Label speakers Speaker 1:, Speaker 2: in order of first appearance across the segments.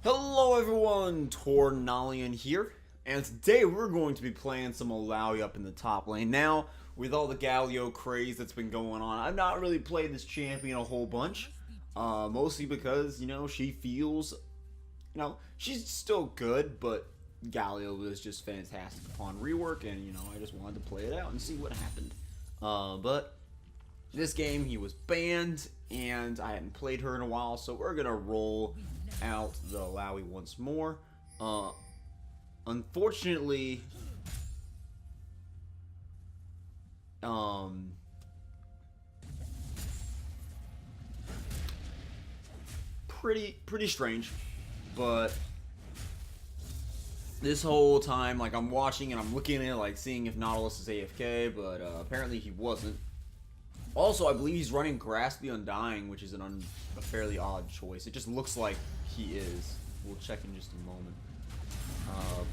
Speaker 1: Hello everyone, Tornalian here, and today we're going to be playing some Illaoi up in the top lane. Now, with all the Galio craze that's been going on, I've not really played this champion a whole bunch, mostly because, she feels, she's still good, but Galio was just fantastic upon rework, and, I just wanted to play it out and see what happened. But this game, he was banned, and I hadn't played her in a while, so we're going to roll out the Illaoi once more. Unfortunately, pretty strange, but this whole time, like, I'm watching and I'm looking at it, like, seeing if Nautilus is AFK, but apparently he wasn't. Also, I believe he's running Grasp the Undying, which is a fairly odd choice. It just looks like he is. We'll check in just a moment.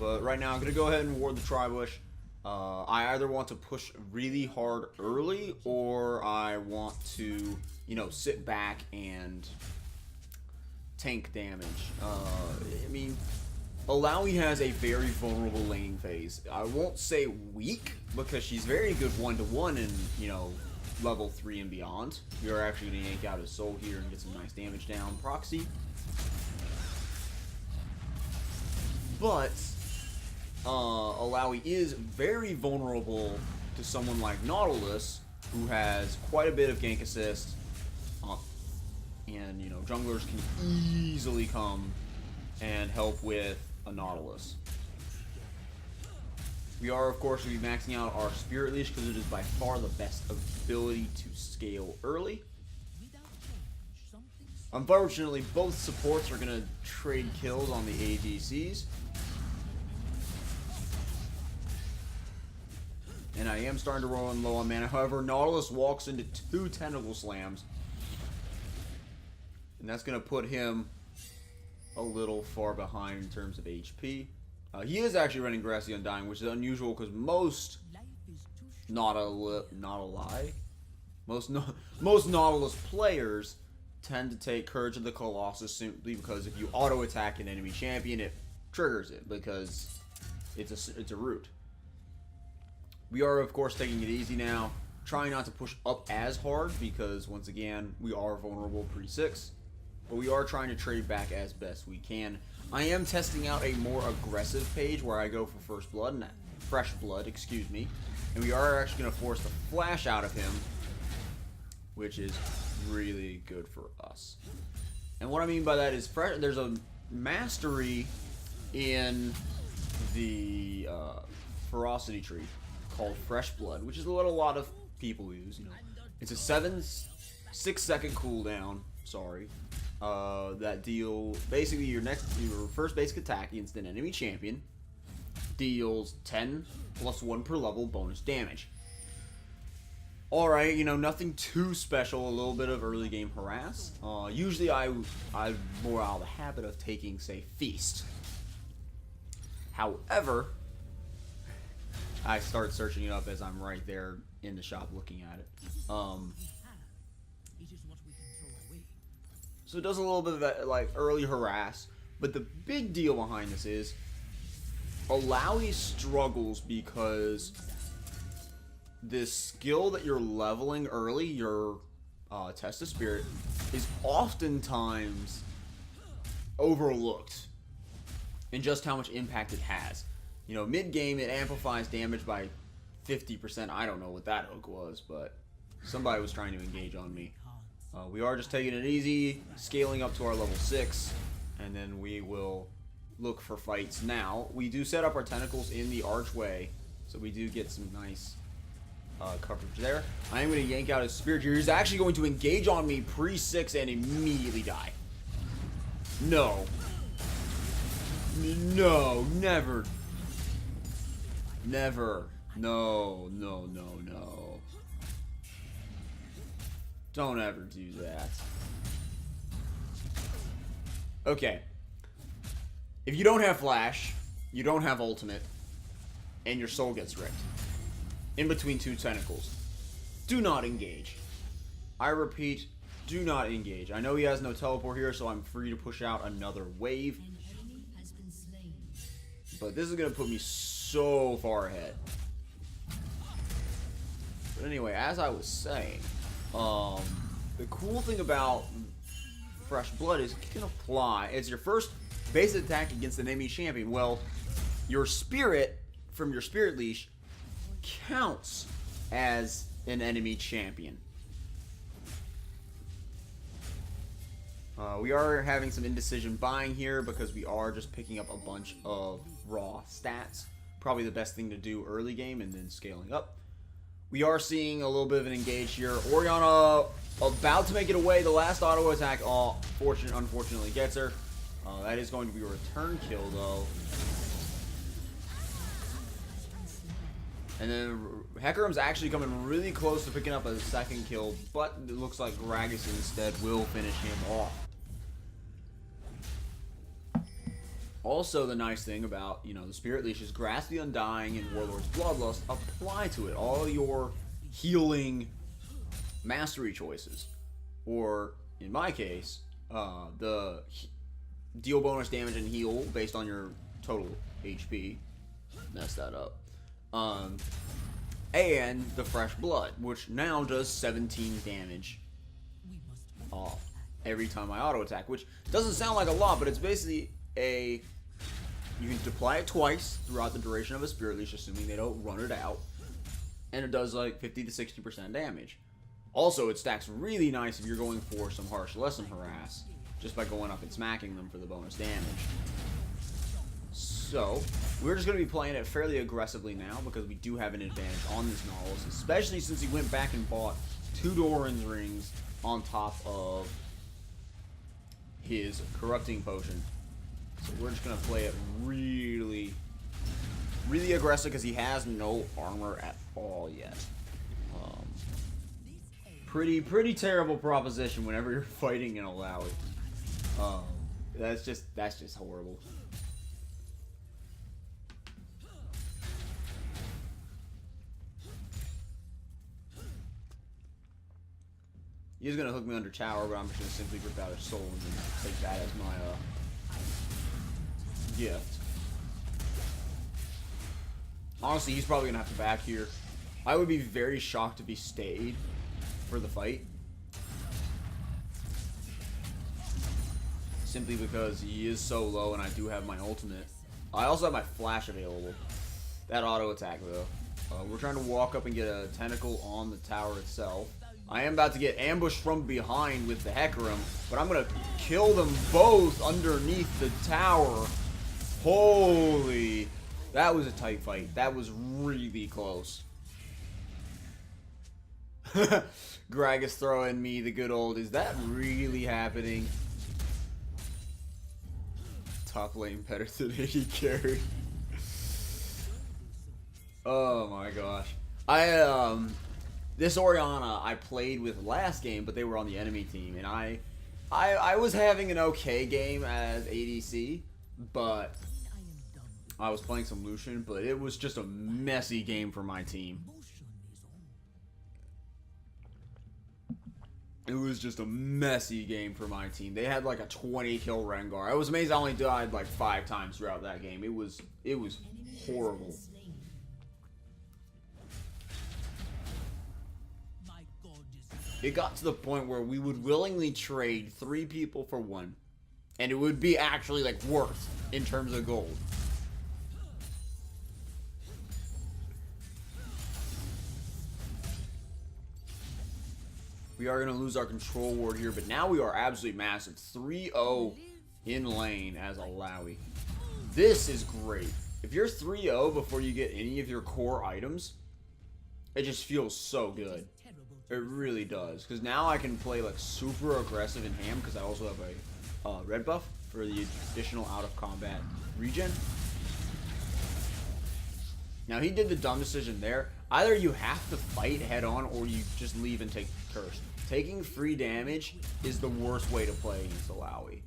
Speaker 1: But right now, I'm going to go ahead and ward the Tribush. I either want to push really hard early, or I want to, sit back and tank damage. Illaoi has a very vulnerable laning phase. I won't say weak, because she's very good one-to-one and, level 3 and beyond. We are actually going to yank out his soul here and get some nice damage down. Proxy. But Illaoi is very vulnerable to someone like Nautilus, who has quite a bit of gank assist. And, junglers can easily come and help with a Nautilus. We are, of course, going to be maxing out our Spirit Leash because it is by far the best ability to scale early. Unfortunately, both supports are going to trade kills on the ADCs. And I am starting to roll in low on mana. However, Nautilus walks into 2 Tentacle Slams. And that's going to put him a little far behind in terms of HP. He is actually running Grassy Undying, which is unusual because most Nautilus players tend to take Courage of the Colossus simply because if you auto attack an enemy champion, it triggers it because it's a root. We are, of course, taking it easy now, trying not to push up as hard because once again we are vulnerable pre-6, but we are trying to trade back as best we can. I am testing out a more aggressive page where I go for fresh blood, excuse me, and we are actually going to force the flash out of him, which is really good for us. And what I mean by that is there's a mastery in the ferocity tree called Fresh Blood, which is what a lot of people use. It's a 6-second cooldown. Sorry. That deal basically your first basic attack against an enemy champion deals 10 plus 1 per level bonus damage. Alright, nothing too special, a little bit of early game harass. Usually I'm more out of the habit of taking, say, Feast. However, I start searching it up as I'm right there in the shop looking at it. So it does a little bit of that, like, early harass. But the big deal behind this is Illaoi struggles because this skill that you're leveling early, your Test of Spirit, is oftentimes overlooked in just how much impact it has. Mid-game it amplifies damage by 50%. I don't know what that hook was, but somebody was trying to engage on me. We are just taking it easy, scaling up to our level 6, and then we will look for fights. Now, we do set up our tentacles in the archway, so we do get some nice coverage there. I am going to yank out his Spirit here. He's actually going to engage on me pre-6 and immediately die. No. No, never. Never. No. Don't ever do that. Okay. If you don't have Flash, you don't have Ultimate, and your soul gets ripped in between 2 tentacles, do not engage. I repeat, do not engage. I know he has no teleport here, so I'm free to push out another wave. But this is going to put me so far ahead. But anyway, as I was saying, the cool thing about Fresh Blood is you can apply. It's your first base attack against an enemy champion. Well, your spirit from your spirit leash counts as an enemy champion. We are having some indecision buying here because we are just picking up a bunch of raw stats. Probably the best thing to do early game and then scaling up. We are seeing a little bit of an engage here. Orianna about to make it away. The last auto attack, unfortunately gets her. That is going to be a return kill though. And then Hecarim's actually coming really close to picking up a second kill, but it looks like Gragas instead will finish him off. Also, the nice thing about, the Spirit Leash is Grasp the Undying and Warlord's Bloodlust apply to it. All your healing mastery choices. Or, in my case, the deal bonus damage and heal based on your total HP. Messed that up. And the Fresh Blood, which now does 17 damage off every time I auto attack, which doesn't sound like a lot, but it's basically you can deploy it twice throughout the duration of a Spirit Leash, assuming they don't run it out, and it does like 50 to 60% damage. Also, it stacks really nice if you're going for some Harsh Lesson Harass, just by going up and smacking them for the bonus damage. So, we're just going to be playing it fairly aggressively now because we do have an advantage on this Nautilus, especially since he went back and bought 2 Doran's rings on top of his Corrupting Potion. So we're just going to play it really aggressive because he has no armor at all yet. Pretty terrible proposition whenever you're fighting an Illaoi. That's just horrible. He's gonna hook me under tower, but I'm just gonna simply rip out his soul and then take that as my gift. Honestly, he's probably gonna have to back here. I would be very shocked if he stayed for the fight, simply because he is so low and I do have my ultimate. I also have my flash available. That auto attack though. We're trying to walk up and get a tentacle on the tower itself. I am about to get ambushed from behind with the Hecarim, but I'm going to kill them both underneath the tower. Holy. That was a tight fight. That was really close. Gragas throwing me the good old, is that really happening? Top lane better than AD carry. Oh my gosh. This Orianna I played with last game, but they were on the enemy team, and I was having an okay game as ADC, but I was playing some Lucian, but it was just a messy game for my team. It was just a messy game for my team. They had like a 20 kill Rengar. I was amazed I only died like 5 times throughout that game. It was horrible. It got to the point where we would willingly trade 3 people for 1. And it would be actually like worth in terms of gold. We are going to lose our control ward here, but now we are absolutely massive. 3-0 in lane as Illaoi. This is great. If you're 3-0 before you get any of your core items, it just feels so good. It really does, because now I can play like super aggressive in Ham, because I also have a red buff for the additional out of combat regen. Now he did the dumb decision there. Either you have to fight head on or you just leave and take curse. Taking free damage is the worst way to play against Illaoi.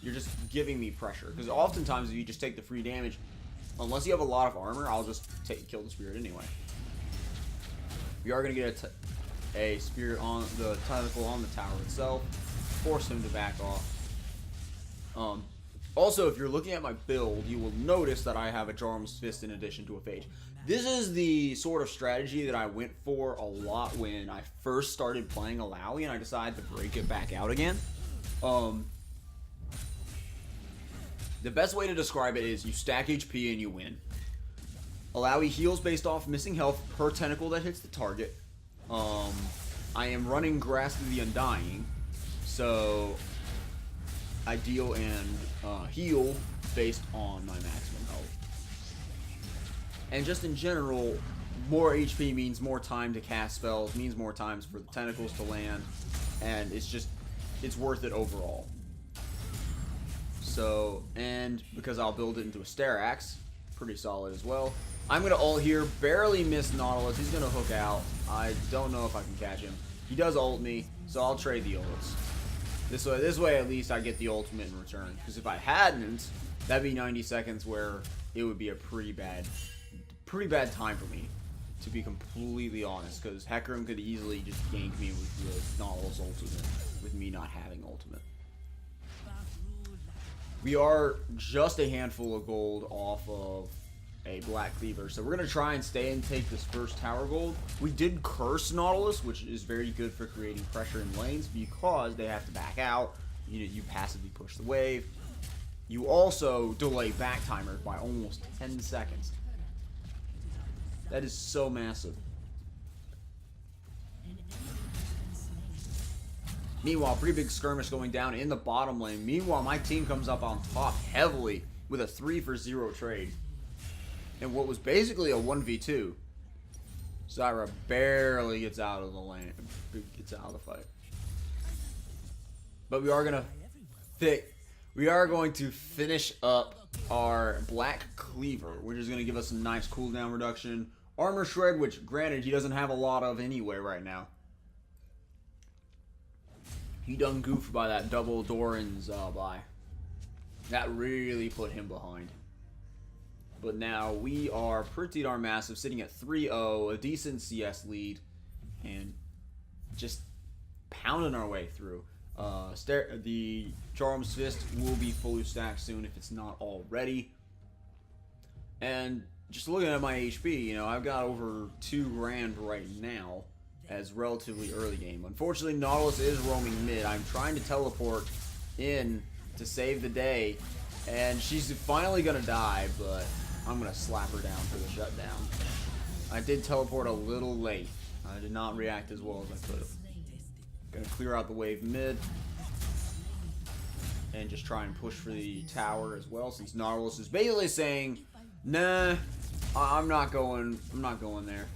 Speaker 1: You're just giving me pressure, because oftentimes if you just take the free damage, unless you have a lot of armor, I'll just kill the spirit anyway. We are going to get a spirit on the tentacle on the tower itself, force him to back off. Also, if you're looking at my build, you will notice that I have a Jarm's Fist in addition to a Phage. This is the sort of strategy that I went for a lot when I first started playing Illaoi, and I decided to break it back out again. The best way to describe it is you stack HP and you win. Illaoi heals based off missing health per tentacle that hits the target. I am running Grasp of the Undying, so I deal and heal based on my maximum health. And just in general, more HP means more time to cast spells, means more times for the tentacles to land, and it's worth it overall. So, and because I'll build it into a Sterax, pretty solid as well. I'm going to ult here, barely miss Nautilus. He's going to hook out. I don't know if I can catch him. He does ult me, so I'll trade the ults. This way at least I get the ultimate in return. Because if I hadn't, that'd be 90 seconds where it would be a pretty bad time for me, to be completely honest. Because Hecarim could easily just gank me with the Nautilus ultimate, with me not having ultimate. We are just a handful of gold off of a Black Cleaver, so we're going to try and stay and take this first tower gold. We did curse Nautilus, which is very good for creating pressure in lanes because they have to back out. You passively push the wave. You also delay back timers by almost 10 seconds. That is so massive. Meanwhile, pretty big skirmish going down in the bottom lane. Meanwhile, my team comes up on top heavily with a 3-for-0 trade. And what was basically a 1v2. Zyra barely gets out of the lane. Gets out of the fight. But we are going to finish up our Black Cleaver, which is going to give us some nice cooldown reduction. Armor Shred, which granted he doesn't have a lot of anyway right now. He done goofed by that double Doran's buy. That really put him behind. But now we are pretty darn massive, sitting at 3-0, a decent CS lead, and just pounding our way through. The Jarm's Fist will be fully stacked soon if it's not already. And just looking at my HP, you know, I've got over 2 grand right now as relatively early game. Unfortunately, Nautilus is roaming mid. I'm trying to teleport in to save the day, and she's finally gonna die, but I'm gonna slap her down for the shutdown. I did teleport a little late. I did not react as well as I could have. Gonna clear out the wave mid and just try and push for the tower as well, since Nautilus is basically saying, nah, I'm not going there.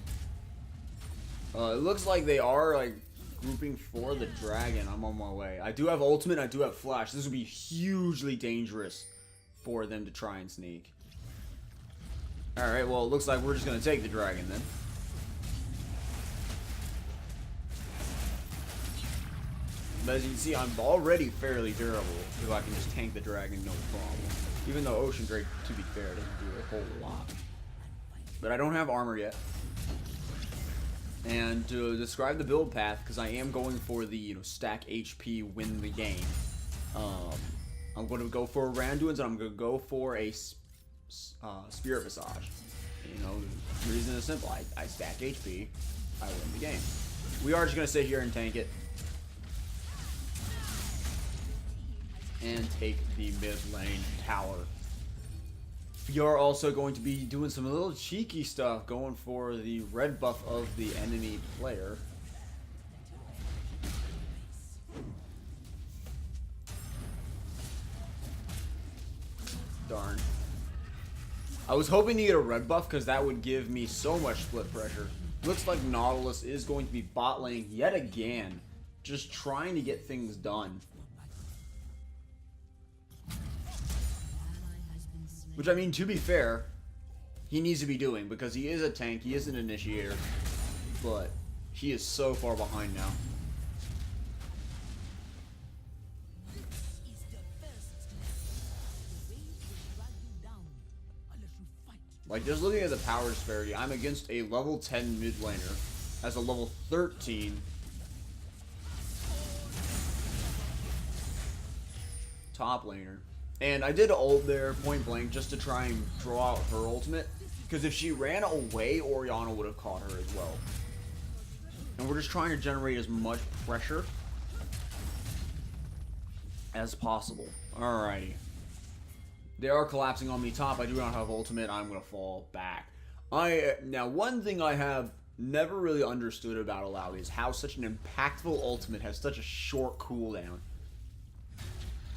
Speaker 1: It looks like they are like grouping for the dragon. I'm on my way. I do have ultimate, I do have flash. This would be hugely dangerous for them to try and sneak. Alright, well, it looks like we're just going to take the dragon then. But as you can see, I'm already fairly durable if I can just tank the dragon, no problem. Even though Ocean Drake, to be fair, doesn't do a whole lot. But I don't have armor yet. And to describe the build path, because I am going for the stack HP, win the game. I'm going to go for Randuin's, and I'm going to go for a Spirit Visage. The reason is simple. I stack HP, I win the game. We are just going to sit here and tank it. And take the mid lane tower. We are also going to be doing some little cheeky stuff, going for the red buff of the enemy player. Darn. I was hoping to get a red buff because that would give me so much split pressure. Looks like Nautilus is going to be bot lane yet again, just trying to get things done. Which, I mean, to be fair, he needs to be doing, because he is a tank, he is an initiator, but he is so far behind now. Like, just looking at the power disparity, I'm against a level 10 mid laner as a level 13 top laner. And I did ult there, point blank, just to try and draw out her ultimate. Because if she ran away, Orianna would have caught her as well. And we're just trying to generate as much pressure as possible. Alrighty. They are collapsing on me top. I do not have ultimate. I'm going to fall back. Now, one thing I have never really understood about Illaoi is how such an impactful ultimate has such a short cooldown.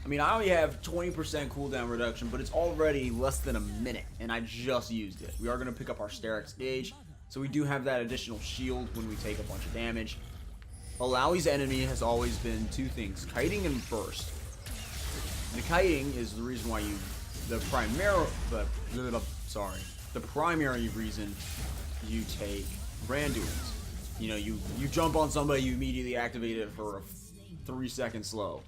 Speaker 1: I mean, I only have 20% cooldown reduction, but it's already less than a minute, and I just used it. We are going to pick up our Sterak's Gauge, so we do have that additional shield when we take a bunch of damage. Illaoi's enemy has always been two things, kiting and burst. The kiting is the reason why the primary reason you take Randuin's. You know, you jump on somebody, you immediately activate it for a 3-second slow.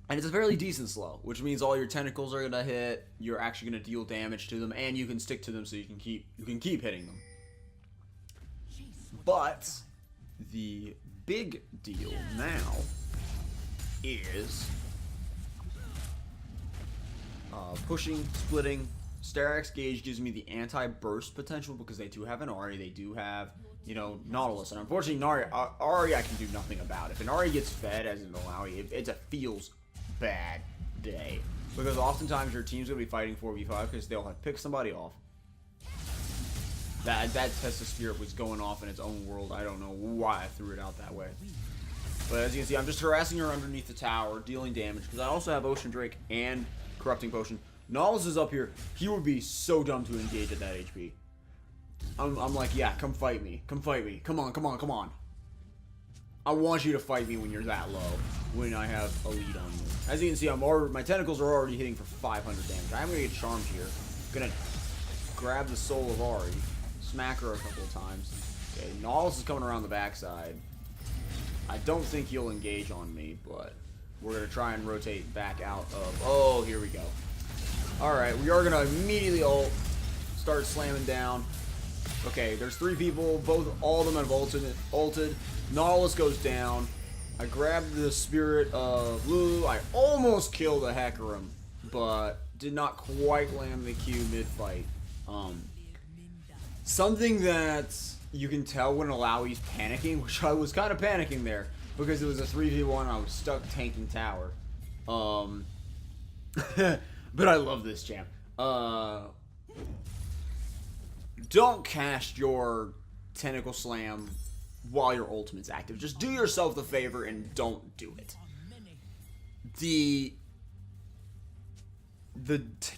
Speaker 1: And it's a fairly decent slow, which means all your tentacles are gonna hit, you're actually gonna deal damage to them, and you can stick to them so you can keep hitting them. But the big deal now is pushing, splitting. Sterak's Gauge gives me the anti-burst potential because they do have an Ahri, they do have, you know, Nautilus, and unfortunately Ahri I can do nothing about. If an Ahri gets fed as an Illaoi, it's a feels bad day. Because oftentimes your team's going to be fighting 4v5 because they'll have picked somebody off. That Test of Spirit was going off in its own world. I don't know why I threw it out that way. But as you can see, I'm just harassing her underneath the tower, dealing damage. Because I also have Ocean Drake and Corrupting Potion. Nautilus is up here. He would be so dumb to engage at that HP. I'm like, yeah, come fight me. Come fight me. Come on, come on, come on. I want you to fight me when you're that low, when I have a lead on you. As you can see, my tentacles are already hitting for 500 damage. I'm going to get charmed here. Going to grab the soul of Ahri, smack her a couple of times. Okay, Nautilus is coming around the backside. I don't think he'll engage on me, but we're going to try and rotate back out of... Oh, here we go. Alright, we are going to immediately ult, start slamming down. Okay, there's 3 people, all of them have ulted. Nautilus goes down. I grabbed the Spirit of Lulu. I almost killed a Hecarim, but did not quite land the Q mid-fight. Something that you can tell when Illaoi's panicking, which I was kind of panicking there, because it was a 3v1 and I was stuck tanking tower. But I love this champ. Don't cast your Tentacle Slam while your ultimate's active. Just do yourself the favor and don't do it. The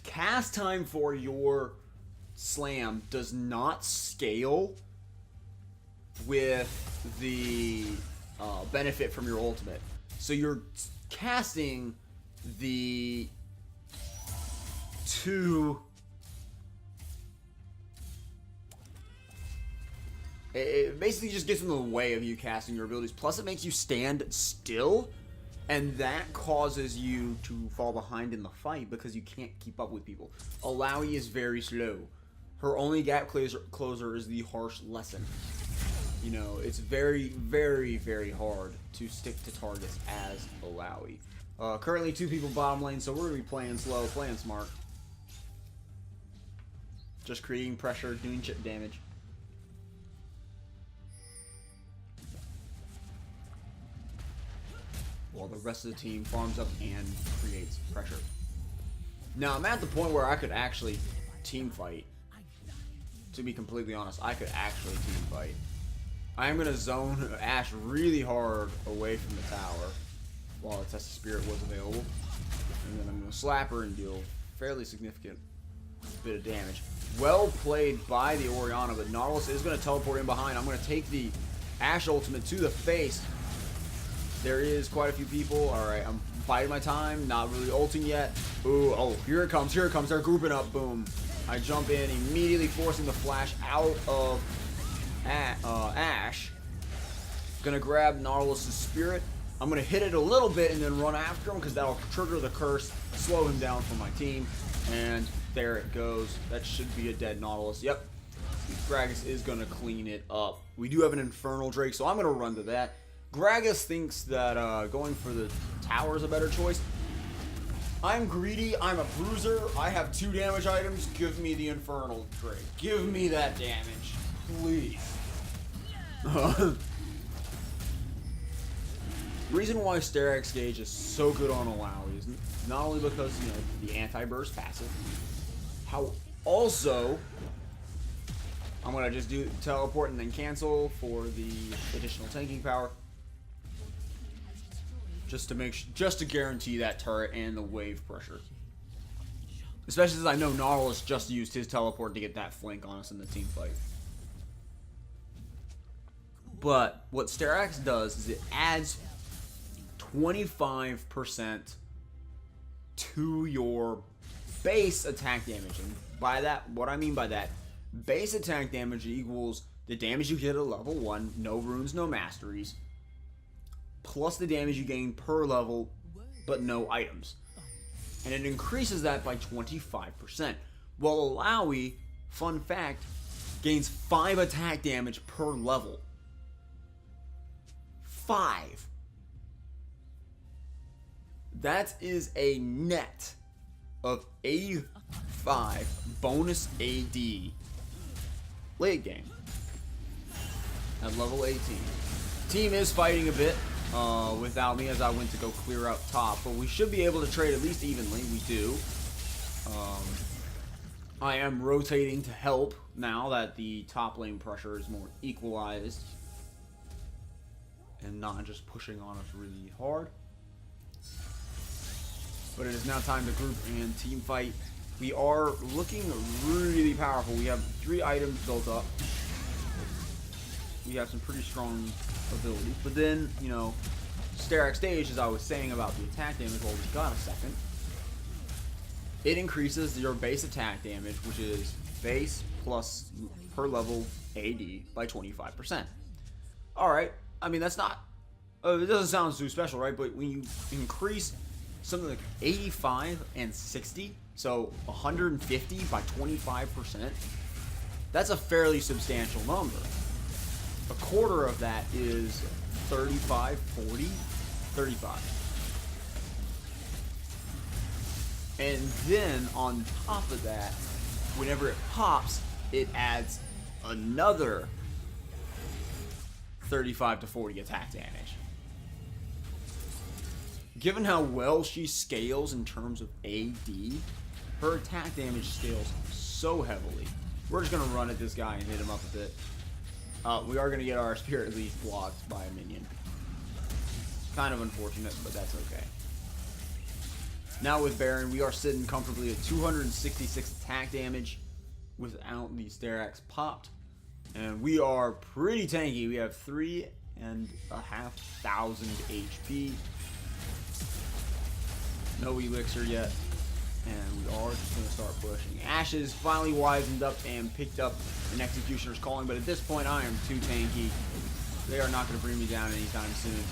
Speaker 1: cast time for your slam does not scale with the benefit from your ultimate. So you're casting the two... It basically just gets in the way of you casting your abilities. Plus, it makes you stand still, and that causes you to fall behind in the fight because you can't keep up with people. Illaoi is very slow. Her only gap closer is the harsh lesson. You know, it's very, very, very hard to stick to targets as Illaoi. Currently, 2 people bottom lane, so we're going to be playing slow, playing smart. Just creating pressure, doing chip damage. While the rest of the team farms up and creates pressure. Now, I'm at the point where I could actually team fight. To be completely honest, I could actually team fight. I am going to zone Ashe really hard away from the tower while the Test of Spirit was available. And then I'm going to slap her and deal fairly significant bit of damage. Well played by the Orianna, but Nautilus is going to teleport in behind. I'm going to take the Ashe ultimate to the face. There is quite a few people. Alright, I'm biding my time. Not really ulting yet. Ooh, oh, here it comes. Here it comes. They're grouping up. Boom. I jump in, immediately forcing the flash out of Ashe. Gonna grab Nautilus' Spirit. I'm gonna hit it a little bit and then run after him because that'll trigger the curse, slow him down for my team. And there it goes. That should be a dead Nautilus. Yep. Gragas is gonna clean it up. We do have an Infernal Drake, so I'm gonna run to that. Gragas thinks that going for the tower is a better choice. I'm greedy. I'm a bruiser. I have 2 damage items. Give me the Infernal Drake. Give me that damage. Please. Reason why Sterak's Gauge is so good on Illaoi is not only because, you know, the anti-burst passive. How also, I'm going to just do teleport and then cancel for the additional tanking power. Just to guarantee that turret and the wave pressure. Especially since I know Nautilus just used his teleport to get that flank on us in the team fight. But what Sterak's does is it adds 25% to your base attack damage. And by that, what I mean by that, base attack damage equals the damage you get at level 1, no runes, no masteries, plus the damage you gain per level, but no items. And it increases that by 25%. While Illaoi, fun fact, gains 5 attack damage per level. 5. That is a net of 85 bonus AD late game at level 18. Team is fighting a bit without me as I went to go clear out top, but we should be able to trade at least evenly. We do. I am rotating to help now that the top lane pressure is more equalized and not just pushing on us really hard. But it is now time to group and team fight. We are looking really powerful. We have 3 items built up. We have some pretty strong abilities. But then, you know, Sterak's Stage, as I was saying about the attack damage, well, we got a second. It increases your base attack damage, which is base plus per level AD by 25%. Alright, I mean, that's not... it doesn't sound too special, right? But when you increase something like 85 and 60, so 150 by 25%, that's a fairly substantial number. A quarter of that is 35, 40, 35. And then on top of that, whenever it pops, it adds another 35 to 40 attack damage. Given how well she scales in terms of AD, her attack damage scales so heavily. We're just going to run at this guy and hit him up a bit. We are going to get our Spirit Leaf blocked by a minion. Kind of unfortunate, but that's okay. Now with Baron, we are sitting comfortably at 266 attack damage without the Sterak's popped. And we are pretty tanky. We have 3,500 HP. No elixir yet. And we are just going to start pushing. Ashes finally wisened up and picked up an Executioner's Calling, but at this point I am too tanky. They are not going to bring me down anytime soon.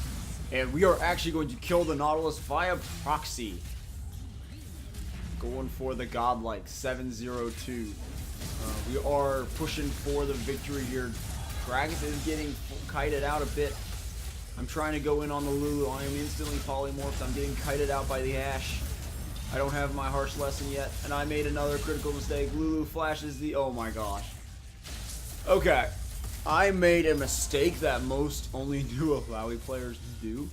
Speaker 1: And we are actually going to kill the Nautilus via proxy. Going for the godlike 702. We are pushing for the victory here. Gragas is getting kited out a bit. I'm trying to go in on the Lulu. I am instantly polymorphed. I'm getting kited out by the Ashe. I don't have my harsh lesson yet, and I made another critical mistake. Lulu flashes the... Oh my gosh. Okay. I made a mistake that most only new Illaoi players do.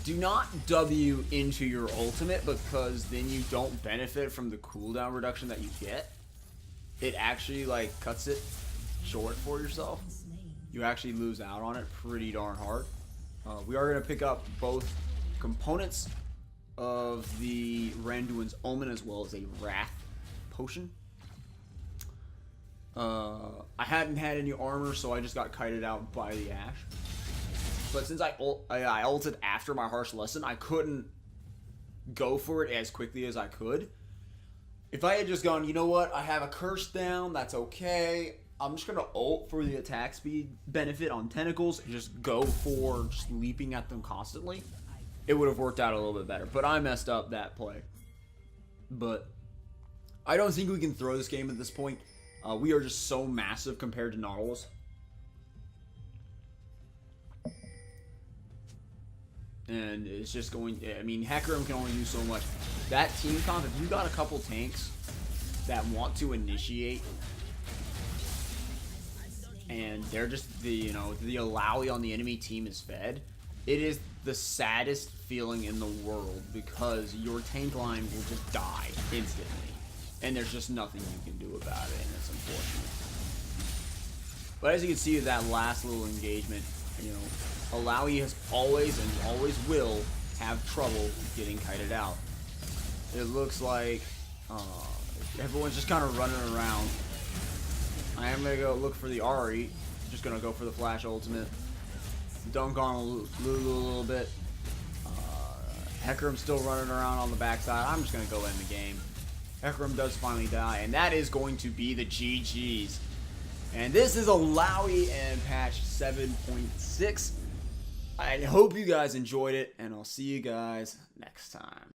Speaker 1: Do not W into your ultimate, because then you don't benefit from the cooldown reduction that you get. It actually, like, cuts it short for yourself. You actually lose out on it pretty darn hard. We are going to pick up both components of the Randuin's Omen as well as a Wrath potion. I hadn't had any armor, so I just got kited out by the Ashe. But since I ulted after my harsh lesson, I couldn't go for it as quickly as I could. If I had just gone, you know what, I have a curse down, that's okay. I'm just going to ult for the attack speed benefit on tentacles and just go for just leaping at them constantly. It would have worked out a little bit better. But I messed up that play. But I don't think we can throw this game at this point. We are just so massive compared to Nautilus. And it's just going, I mean, Hecarim can only do so much. That team comp, if you got a couple tanks that want to initiate, and they're just the Illaoi on the enemy team is fed, it is the saddest feeling in the world because your tank line will just die instantly, and there's just nothing you can do about it, and it's unfortunate. But as you can see, that last little engagement, Illaoi has always and always will have trouble getting kited out. It looks like everyone's just kind of running around. I am going to go look for the Ari. Just going to go for the flash ultimate. Dunk on Lulu a little bit. Hecarim's still running around on the backside. I'm just going to go end the game. Hecarim does finally die, and that is going to be the GG's. And this is Illaoi and patch 7.6. I hope you guys enjoyed it, and I'll see you guys next time.